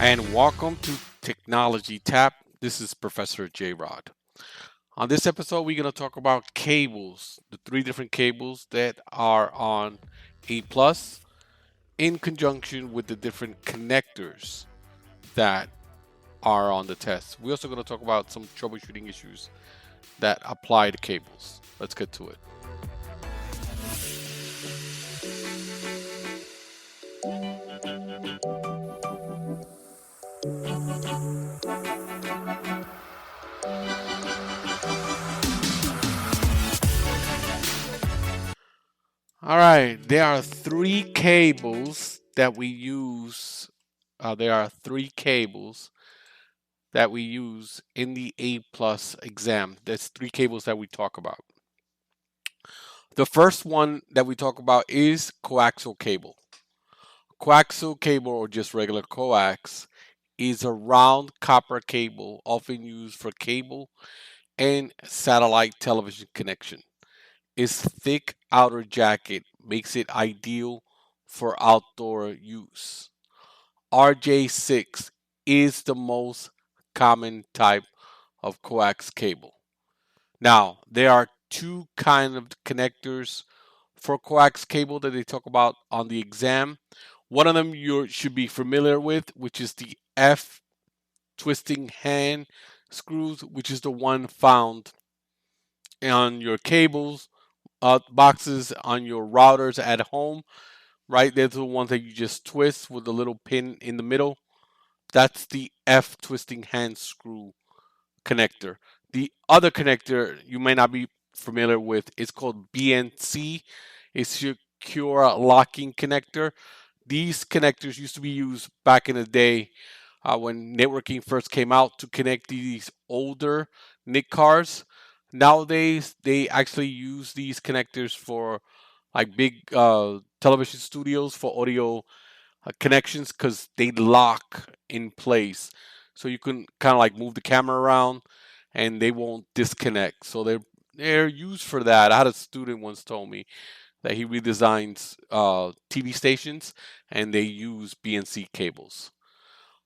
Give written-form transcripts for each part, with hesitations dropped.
And welcome to Technology Tap. This is Professor JRod. On this episode, we're going to talk about cables, the three different cables that are on A Plus in conjunction with the different connectors that are on the test. We're also going to talk about some troubleshooting issues that apply to cables. Let's get to it. All right, there are three cables that we use. There are three cables that we use in the A plus exam. There's three cables that we talk about. The first one that we talk about is coaxial cable. Coaxial cable, or just regular coax, is a round copper cable often used for cable and satellite television connection. Its thick outer jacket makes it ideal for outdoor use. RJ6 is the most common type of coax cable. Now, there are two kind of connectors for coax cable that they talk about on the exam. One of them you should be familiar with, which is the F twisting hand screws, which is the one found on your cables boxes on your routers at home, right? They're the ones that you just twist with the little pin in the middle. That's the F twisting hand screw connector. The other connector you may not be familiar with is called BNC. It's secure locking connector. These connectors used to be used back in the day when networking first came out to connect these older NIC cards. Nowadays, they actually use these connectors for like big television studios for audio connections because they lock in place. So you can kind of like move the camera around and they won't disconnect. So they're used for that. I had a student once told me that he redesigns TV stations and they use BNC cables.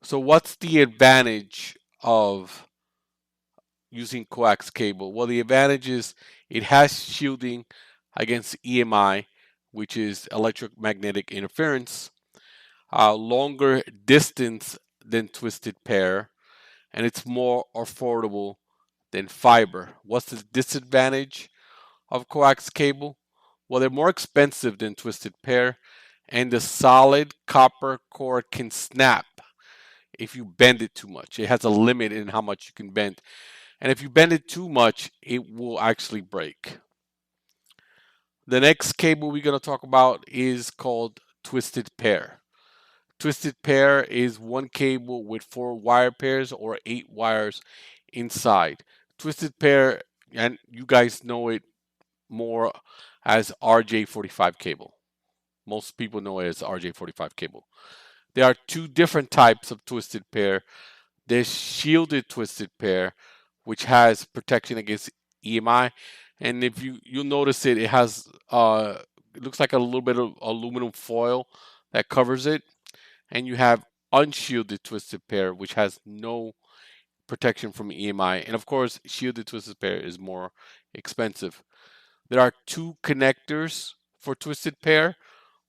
So what's the advantage of using coax cable? Well, the advantage is it has shielding against EMI, which is electromagnetic interference, longer distance than twisted pair, and it's more affordable than fiber. What's the disadvantage of coax cable? Well, they're more expensive than twisted pair, and the solid copper cord can snap if you bend it too much. It has a limit in how much you can bend. And if you bend it too much, it will actually break. The next cable we're going to talk about is called twisted pair. Twisted pair is one cable with 4 wire pairs or 8 wires inside. Twisted pair, and you guys know it more as RJ45 cable. Most people know it as RJ45 cable. There are two different types of twisted pair. There's shielded twisted pair, which has protection against EMI, and if you'll notice it has it looks like a little bit of aluminum foil that covers it, and you have unshielded twisted pair, which has no protection from EMI, and of course, shielded twisted pair is more expensive. There are two connectors for twisted pair.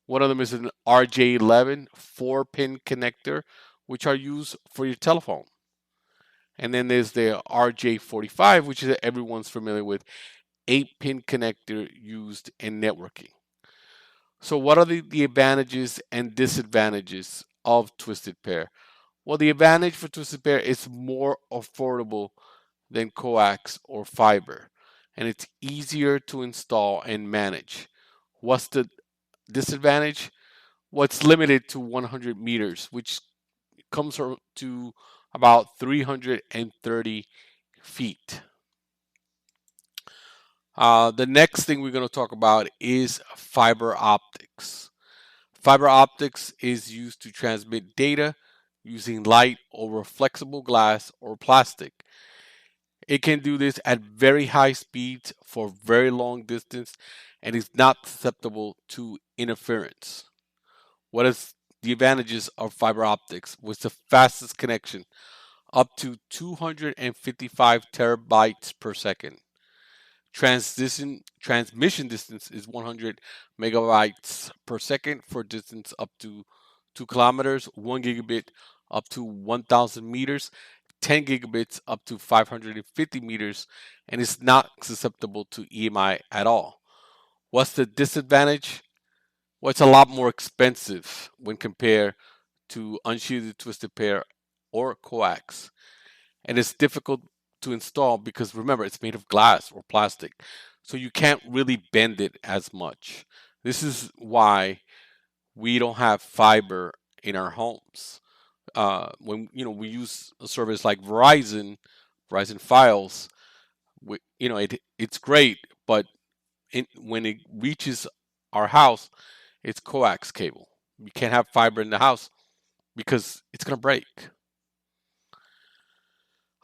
One of them is an RJ11 4-pin connector, which are used for your telephone. And then there's the RJ45, which is everyone's familiar with, 8-pin connector used in networking. So what are the advantages and disadvantages of twisted pair? Well, the advantage for twisted pair is more affordable than coax or fiber, and it's easier to install and manage. What's the disadvantage? Well, it's limited to 100 meters, which comes to about 330 feet. The next thing we're going to talk about is fiber optics. Fiber optics is used to transmit data using light over flexible glass or plastic. It can do this at very high speeds for very long distance and is not susceptible to interference. What is the advantages of fiber optics? With the fastest connection, up to 255 terabytes per second. Transmission distance is 100 megabytes per second for distance up to 2 kilometers, 1 gigabit up to 1,000 meters, 10 gigabits up to 550 meters, and is not susceptible to EMI at all. What's the disadvantage? Well, it's a lot more expensive when compared to unshielded twisted pair or coax, and it's difficult to install because remember it's made of glass or plastic, so you can't really bend it as much. This is why we don't have fiber in our homes. When we use a service like Verizon Files, it's great, but when it reaches our house, it's coax cable. We can't have fiber in the house because it's gonna break.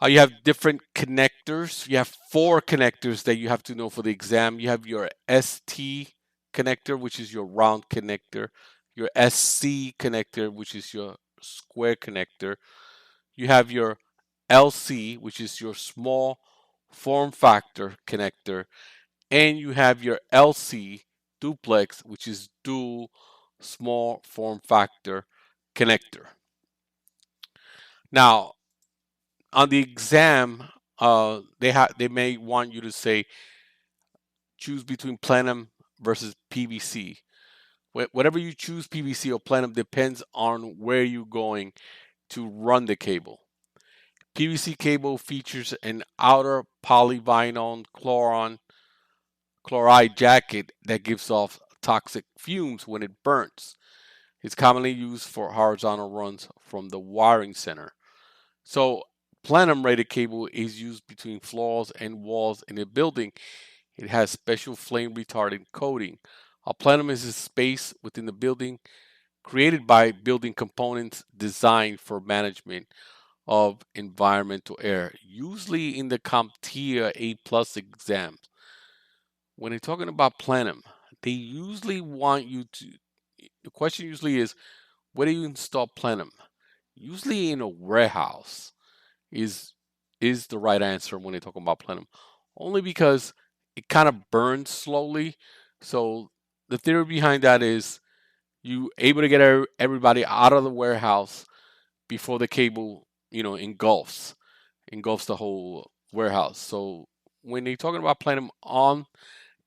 You have different connectors. You have 4 connectors that you have to know for the exam. You have your ST connector, which is your round connector, your SC connector, which is your square connector. You have your LC, which is your small form factor connector, and you have your LC duplex, which is dual small form factor connector. Now, on the exam, they may want you to say choose between plenum versus PVC. Whatever you choose, PVC or plenum, depends on where you're going to run the cable. PVC cable features an outer polyvinyl chloride jacket that gives off toxic fumes when it burns. It's commonly used for horizontal runs from the wiring center. So plenum rated cable is used between floors and walls in a building. It has special flame retardant coating. A plenum is a space within the building created by building components designed for management of environmental air, usually in the CompTIA A plus exams. When they're talking about plenum, they usually want you to, the question usually is, where do you install plenum? Usually in a warehouse is is the right answer when they talk about plenum, only because it kind of burns slowly. So the theory behind that is you able to get everybody out of the warehouse before the cable engulfs the whole warehouse. So when they're talking about plenum on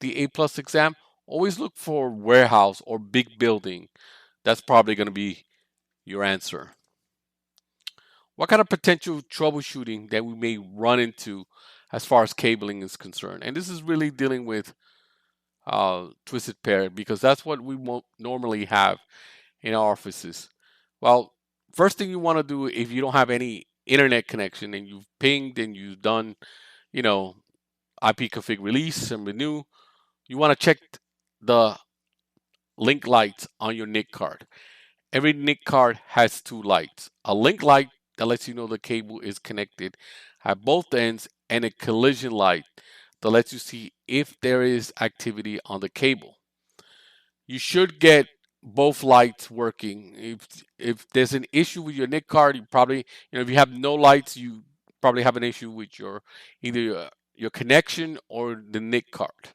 the A plus exam, always look for warehouse or big building. That's probably going to be your answer. What kind of potential troubleshooting that we may run into as far as cabling is concerned? And this is really dealing with twisted pair because that's what we normally have in our offices. Well, first thing you want to do if you don't have any internet connection and you've pinged and you've done, you know, ipconfig release and renew, you want to check the link lights on your NIC card. Every NIC card has 2 lights. A link light that lets you know the cable is connected at both ends, and a collision light that lets you see if there is activity on the cable. You should get both lights working. If there's an issue with your NIC card, you probably, if you have no lights, you probably have an issue with your connection or the NIC card.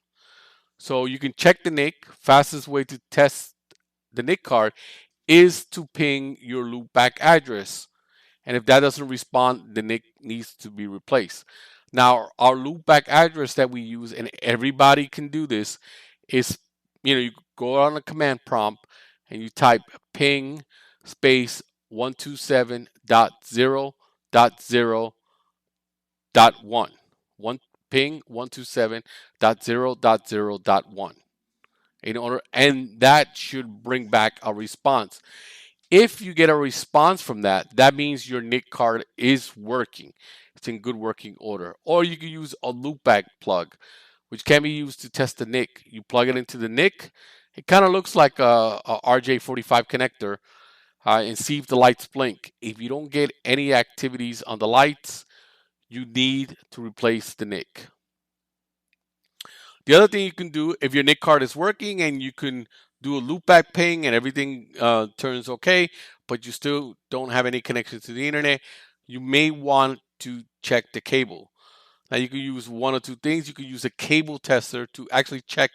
So you can check the NIC. Fastest way to test the NIC card is to ping your loopback address. And if that doesn't respond, the NIC needs to be replaced. Now, our loopback address that we use, and everybody can do this, is you go on a command prompt and you type ping space 127.0.0.1. Ping 127.0.0.1. And that should bring back a response. If you get a response from that, that means your NIC card is working. It's in good working order. Or you can use a loopback plug, which can be used to test the NIC. You plug it into the NIC. It kind of looks like a RJ45 connector, and see if the lights blink. If you don't get any activities on the lights, you need to replace the NIC. The other thing you can do, if your NIC card is working and you can do a loopback ping and everything turns okay, but you still don't have any connection to the internet, you may want to check the cable. Now you can use one or two things. You can use a cable tester to actually check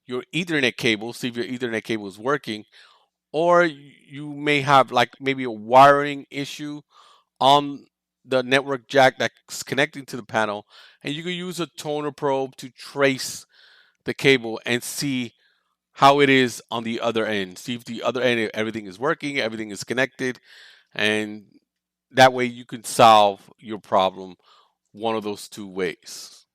your Ethernet cable, see if your Ethernet cable is working, or you may have like maybe a wiring issue on the network jack that's connecting to the panel, and you can use a toner probe to trace the cable and see how it is on the other end. See if the other end everything is working, everything is connected, and that way you can solve your problem one of those two ways.